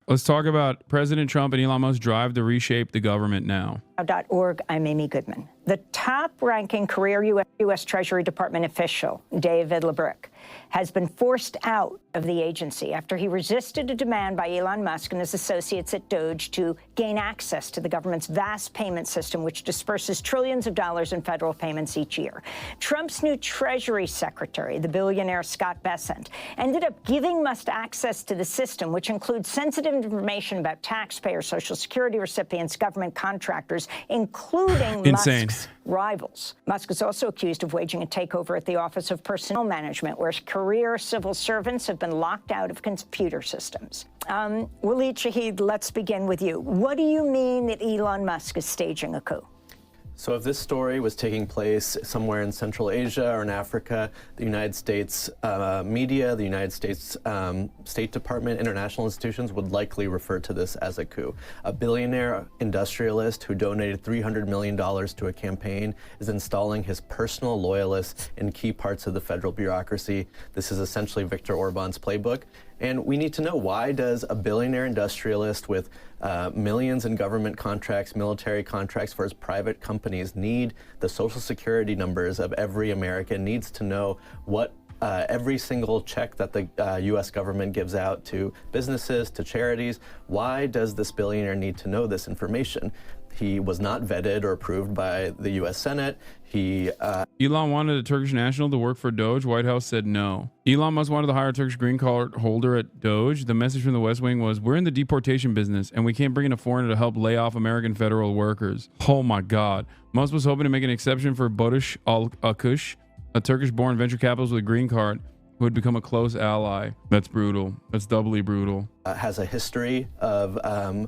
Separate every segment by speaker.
Speaker 1: Let's talk about President Trump and Elon Musk drive to reshape the government now.
Speaker 2: .org. I'm Amy Goodman. The top-ranking career U.S. Treasury Department official, David LeBrick, has been forced out of the agency after he resisted a demand by Elon Musk and his associates at Doge to gain access to the government's vast payment system, which disperses trillions of dollars in federal payments each year. Trump's new Treasury Secretary, the billionaire Scott Bessent, ended up giving Musk access to the system, which includes sensitive information about taxpayers, Social Security recipients, government contractors, including Musk's rivals. Musk is also accused of waging a takeover at the Office of Personnel Management, where career civil servants have been locked out of computer systems. Waleed Shahid, let's begin with you. What do you mean that Elon Musk is staging a coup?
Speaker 3: So if this story was taking place somewhere in Central Asia or in Africa, the United States media, the United States State Department, international institutions would likely refer to this as a coup. A billionaire industrialist who donated $300 million to a campaign is installing his personal loyalists in key parts of the federal bureaucracy. This is essentially Viktor Orban's playbook. And we need to know, why does a billionaire industrialist with millions in government contracts, military contracts for his private companies, need the Social Security numbers of every American, needs to know what every single check that the U.S. government gives out to businesses, to charities? Why does this billionaire need to know this information? He was not vetted or approved by the U.S. Senate.
Speaker 1: Elon wanted a Turkish national to work for Doge. White House said no. Elon Musk wanted to hire a Turkish green card holder at Doge. The message from the West Wing was, we're in the deportation business and we can't bring in a foreigner to help lay off American federal workers. Oh my God. Musk was hoping to make an exception for Barış Alkuş, a Turkish-born venture capitalist with a green card who had become a close ally. That's brutal. That's doubly brutal.
Speaker 3: Has a history of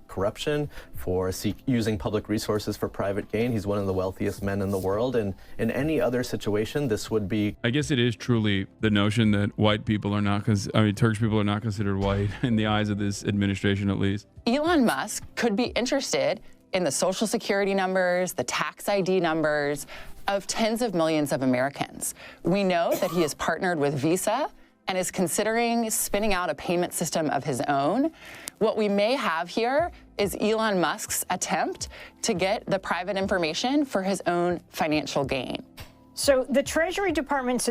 Speaker 3: corruption for using public resources for private gain. He's one of the wealthiest men in the world. And in any other situation, this would be...
Speaker 1: I guess it is truly the notion that white people are not, Turkish people are not considered white in the eyes of this administration, at least.
Speaker 4: Elon Musk could be interested in the Social Security numbers, the tax ID numbers of tens of millions of Americans. We know that he has partnered with Visa and is considering spinning out a payment system of his own. What we may have here is Elon Musk's attempt to get the private information for his own financial gain.
Speaker 2: So the Treasury Department's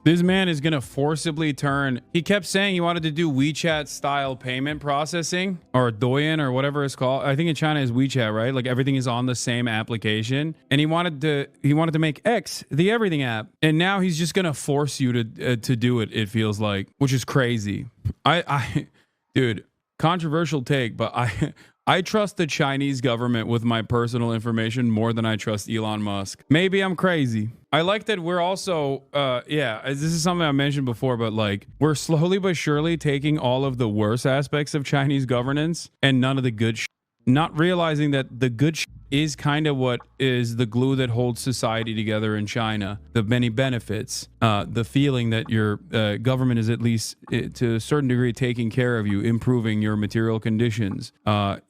Speaker 1: This man is going to forcibly turn. He kept saying he wanted to do WeChat style payment processing, or Douyin, or whatever it's called. I think in China is WeChat, right? Like everything is on the same application. And he wanted to make X the everything app. And now he's just going to force you to do it, it feels like, which is crazy. Dude, controversial take, but I trust the Chinese government with my personal information more than I trust Elon Musk. Maybe I'm crazy. I like that we're also, this is something I mentioned before, but like we're slowly but surely taking all of the worst aspects of Chinese governance and none of the good not realizing that the good is kind of what is the glue that holds society together in China. The many benefits, the feeling that your government is at least to a certain degree taking care of you, improving your material conditions,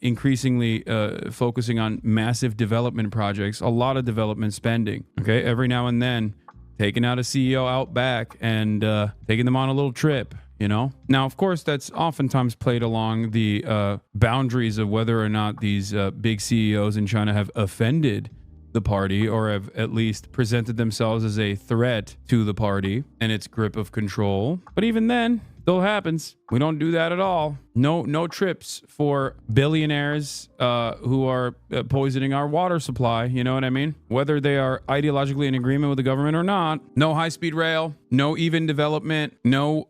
Speaker 1: increasingly focusing on massive development projects, a lot of development spending. Okay, every now and then taking out a CEO out back and taking them on a little trip. You know, now, of course, that's oftentimes played along the boundaries of whether or not these big CEOs in China have offended the party or have at least presented themselves as a threat to the party and its grip of control. But even then, still happens. We don't do that at all. No trips for billionaires who are poisoning our water supply. You know what I mean? Whether they are ideologically in agreement with the government or not. No high-speed rail, no even development, no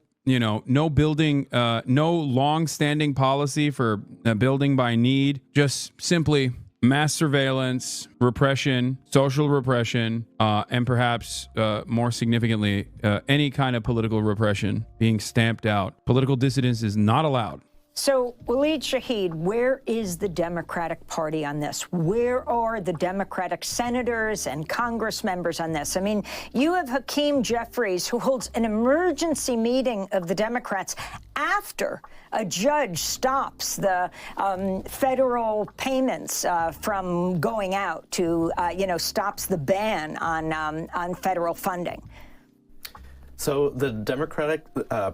Speaker 1: building, no long-standing policy for building by need, just simply mass surveillance, repression, social repression, and perhaps more significantly, any kind of political repression being stamped out. Political dissidence is not allowed.
Speaker 2: So, Waleed Shahid, where is the Democratic Party on this? Where are the Democratic senators and Congress members on this? I mean, you have Hakeem Jeffries, who holds an emergency meeting of the Democrats after a judge stops the federal payments from going out to, stops the ban on federal funding.
Speaker 3: So the Democratic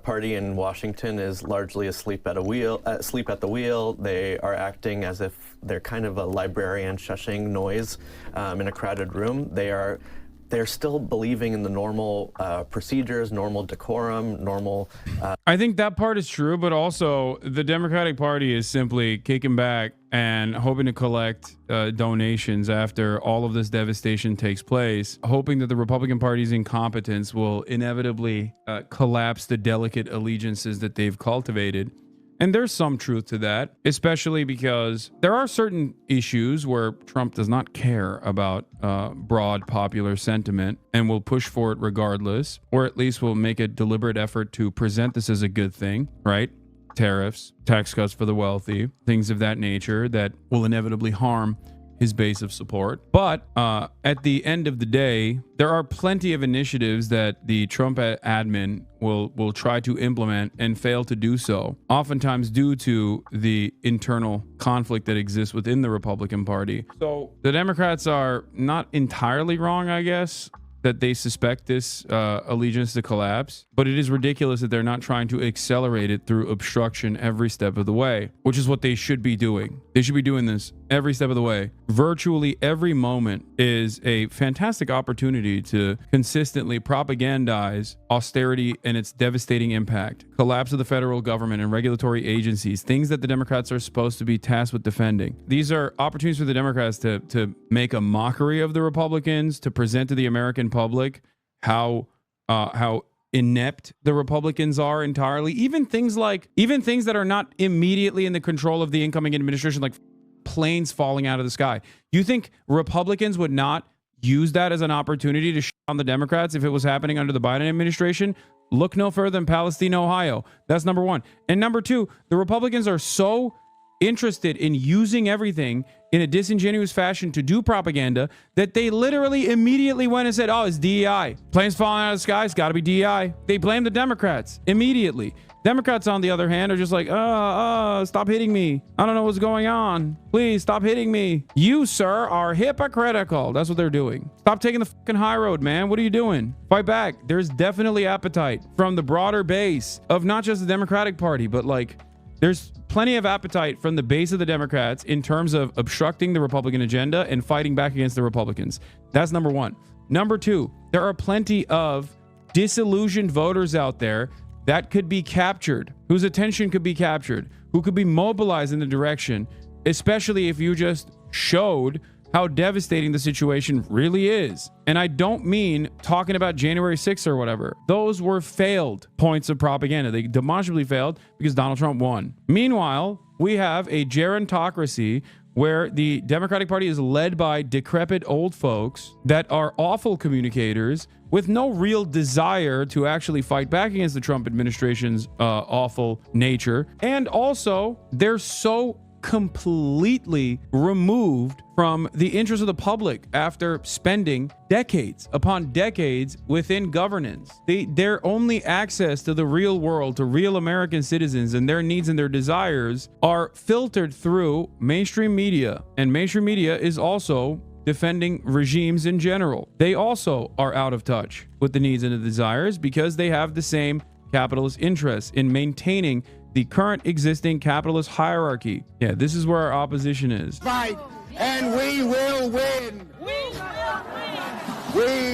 Speaker 3: Party in Washington is largely asleep at the wheel. They are acting as if they're kind of a librarian shushing noise in a crowded room. They're still believing in the normal procedures, normal decorum, normal.
Speaker 1: I think that part is true, but also the Democratic Party is simply kicking back and hoping to collect donations after all of this devastation takes place, hoping that the Republican Party's incompetence will inevitably collapse the delicate allegiances that they've cultivated. And there's some truth to that, especially because there are certain issues where Trump does not care about broad popular sentiment and will push for it regardless, or at least will make a deliberate effort to present this as a good thing, right? Tariffs, tax cuts for the wealthy, things of that nature that will inevitably harm his base of support. But at the end of the day, there are plenty of initiatives that the Trump admin will try to implement and fail to do so, oftentimes due to the internal conflict that exists within the Republican Party. So the Democrats are not entirely wrong, I guess, that they suspect this allegiance to collapse, but it is ridiculous that they're not trying to accelerate it through obstruction every step of the way, which is what they should be doing. They should be doing this every step of the way. Virtually every moment is a fantastic opportunity to consistently propagandize austerity and its devastating impact, collapse of the federal government and regulatory agencies, things that the Democrats are supposed to be tasked with defending. These are opportunities for the Democrats to make a mockery of the Republicans, to present to the American public how inept the Republicans are entirely. Even things that are not immediately in the control of the incoming administration, like planes falling out of the sky. You think Republicans would not use that as an opportunity to shut on the Democrats if it was happening under the Biden administration? Look no further than Palestine, Ohio. That's number one. And number two, the Republicans are so interested in using everything in a disingenuous fashion to do propaganda that they literally immediately went and said, oh, it's DEI. Planes falling out of the sky, it's got to be DEI. They blame the Democrats immediately. Democrats, on the other hand, are just like, stop hitting me. I don't know what's going on. Please stop hitting me. You, sir, are hypocritical. That's what they're doing. Stop taking the fucking high road, man. What are you doing? Fight back. There's definitely appetite from the broader base of not just the Democratic Party, but like there's plenty of appetite from the base of the Democrats in terms of obstructing the Republican agenda and fighting back against the Republicans. That's number one. Number two, there are plenty of disillusioned voters out there that could be captured, whose attention could be captured, who could be mobilized in the direction, especially if you just showed how devastating the situation really is. And I don't mean talking about January 6th or whatever. Those were failed points of propaganda. They demonstrably failed because Donald Trump won. Meanwhile, we have a gerontocracy where the Democratic Party is led by decrepit old folks that are awful communicators with no real desire to actually fight back against the Trump administration's awful nature. And also, they're so completely removed from the interest of the public after spending decades upon decades within governance. Their only access to the real world, to real American citizens and their needs and their desires are filtered through mainstream media. And mainstream media is also defending regimes in general. They also are out of touch with the needs and the desires because they have the same capitalist interests in maintaining the current existing capitalist hierarchy. Yeah, this is where our opposition is.
Speaker 5: Fight, and we will win. We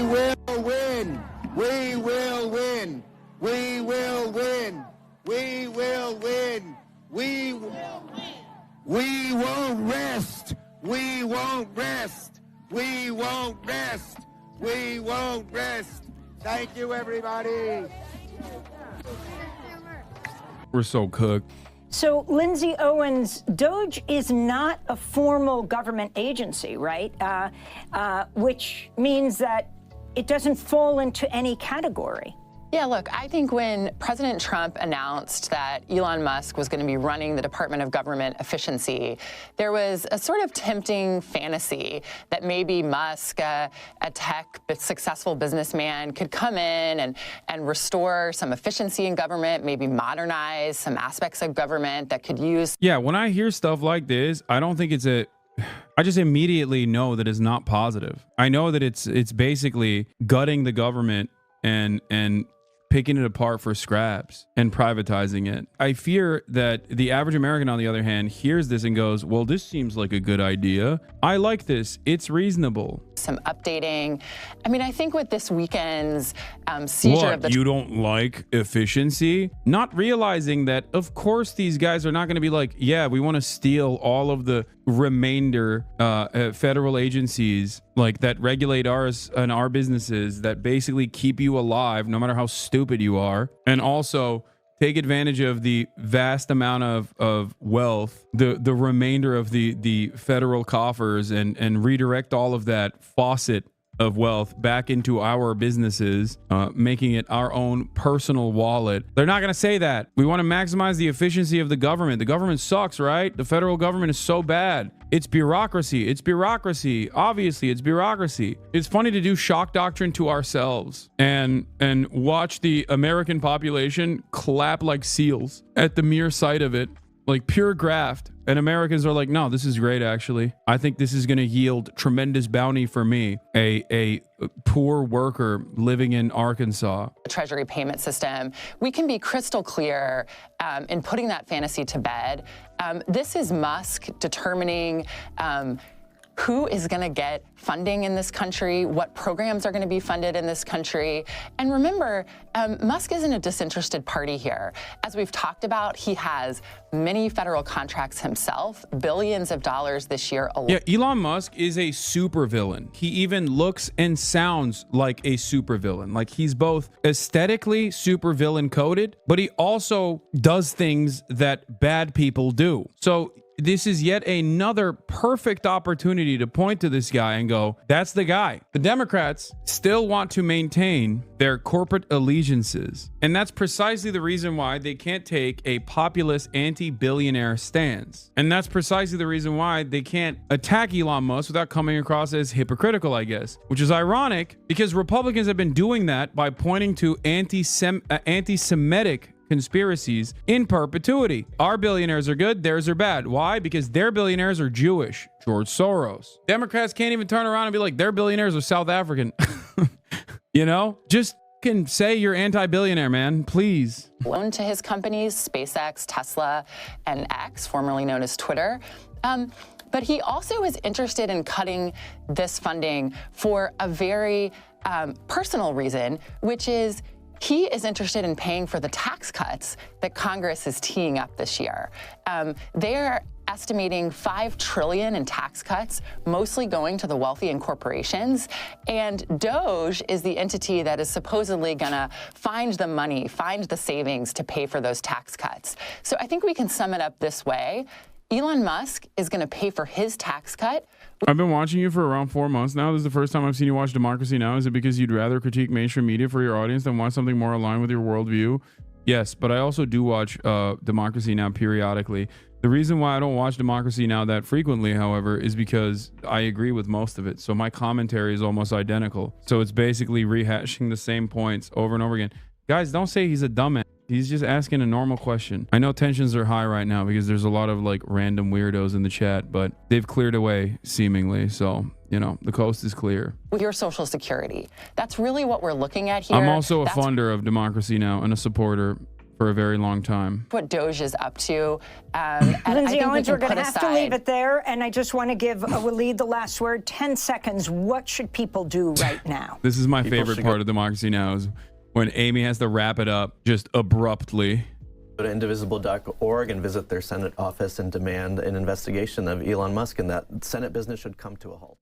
Speaker 5: will win. We will win. We will win. We will win. We will win. We won't rest. We won't rest. We won't rest. We won't rest. Thank you, everybody.
Speaker 1: We're so cooked.
Speaker 2: So, Lindsay Owens, DOGE is not a formal government agency, right? Which means that it doesn't fall into any category.
Speaker 4: Yeah, look, I think when President Trump announced that Elon Musk was going to be running the Department of Government Efficiency, there was a sort of tempting fantasy that maybe Musk, a tech but successful businessman, could come in and restore some efficiency in government, maybe modernize some aspects of government that could use.
Speaker 1: Yeah, when I hear stuff like this, I don't think I just immediately know that it's not positive. I know that it's basically gutting the government and picking it apart for scraps and privatizing it. I fear that the average American, on the other hand, hears this and goes, well, this seems like a good idea. I like this. It's reasonable.
Speaker 4: Some updating. I mean, I think with this weekend's seizure of the...
Speaker 1: You don't like efficiency? Not realizing that, of course, these guys are not going to be like, yeah, we want to steal all of the remainder federal agencies like that regulate ours and our businesses that basically keep you alive no matter how stupid you are, and also take advantage of the vast amount of wealth, the remainder of the federal coffers, and redirect all of that faucet of wealth back into our businesses, making it our own personal wallet. They're not going to say that. We want to maximize the efficiency of the government. The government sucks, right? The federal government is so bad. It's bureaucracy. It's bureaucracy. Obviously, it's bureaucracy. It's funny to do shock doctrine to ourselves and watch the American population clap like seals at the mere sight of it, like pure graft. And Americans are like, no, this is great, actually. I think this is going to yield tremendous bounty for me, a poor worker living in Arkansas.
Speaker 4: The Treasury payment system, we can be crystal clear in putting that fantasy to bed. This is Musk determining who is going to get funding in this country, what programs are going to be funded in this country. And remember, Musk isn't a disinterested party here. As we've talked about, he has many federal contracts himself, billions of dollars this year alone.
Speaker 1: Yeah, Elon Musk is a supervillain. He even looks and sounds like a supervillain. Like, he's both aesthetically supervillain coded, but he also does things that bad people do. So this is yet another perfect opportunity to point to this guy and go, that's the guy. The Democrats still want to maintain their corporate allegiances. And that's precisely the reason why they can't take a populist anti-billionaire stance. And that's precisely the reason why they can't attack Elon Musk without coming across as hypocritical, I guess, which is ironic because Republicans have been doing that by pointing to anti-Semitic conspiracies in perpetuity. Our billionaires are good, theirs are bad. Why? Because their billionaires are Jewish. George Soros. Democrats can't even turn around and be like, their billionaires are South African. You know, just can say you're anti-billionaire, man, please.
Speaker 4: Loan to his companies, SpaceX, Tesla, and X, formerly known as Twitter. But he also is interested in cutting this funding for a very personal reason, which is he is interested in paying for the tax cuts that Congress is teeing up this year. They're estimating $5 trillion in tax cuts, mostly going to the wealthy and corporations. And Doge is the entity that is supposedly going to find the money, find the savings to pay for those tax cuts. So I think we can sum it up this way. Elon Musk is going to pay for his tax cut.
Speaker 1: I've been watching you for around 4 months now. This is the first time I've seen you watch Democracy Now! Is it because you'd rather critique mainstream media for your audience than watch something more aligned with your worldview? Yes, but I also do watch Democracy Now! Periodically. The reason why I don't watch Democracy Now! That frequently, however, is because I agree with most of it. So my commentary is almost identical. So it's basically rehashing the same points over and over again. Guys, don't say he's a dumbass. He's just asking a normal question. I know tensions are high right now because there's a lot of like random weirdos in the chat, but they've cleared away seemingly. So, you know, the coast is clear.
Speaker 4: With your Social Security. That's really what we're looking at here.
Speaker 1: I'm also a funder of Democracy Now! And a supporter for a very long time.
Speaker 4: What Doge is up to.
Speaker 2: Lindsay Owens, we're going to have to leave it there. And I just want to give Waleed the last word. 10 seconds. What should people do right now?
Speaker 1: This is my favorite part of Democracy Now! Is when Amy has to wrap it up just abruptly.
Speaker 3: Go to indivisible.org and visit their Senate office and demand an investigation of Elon Musk, and that Senate business should come to a halt.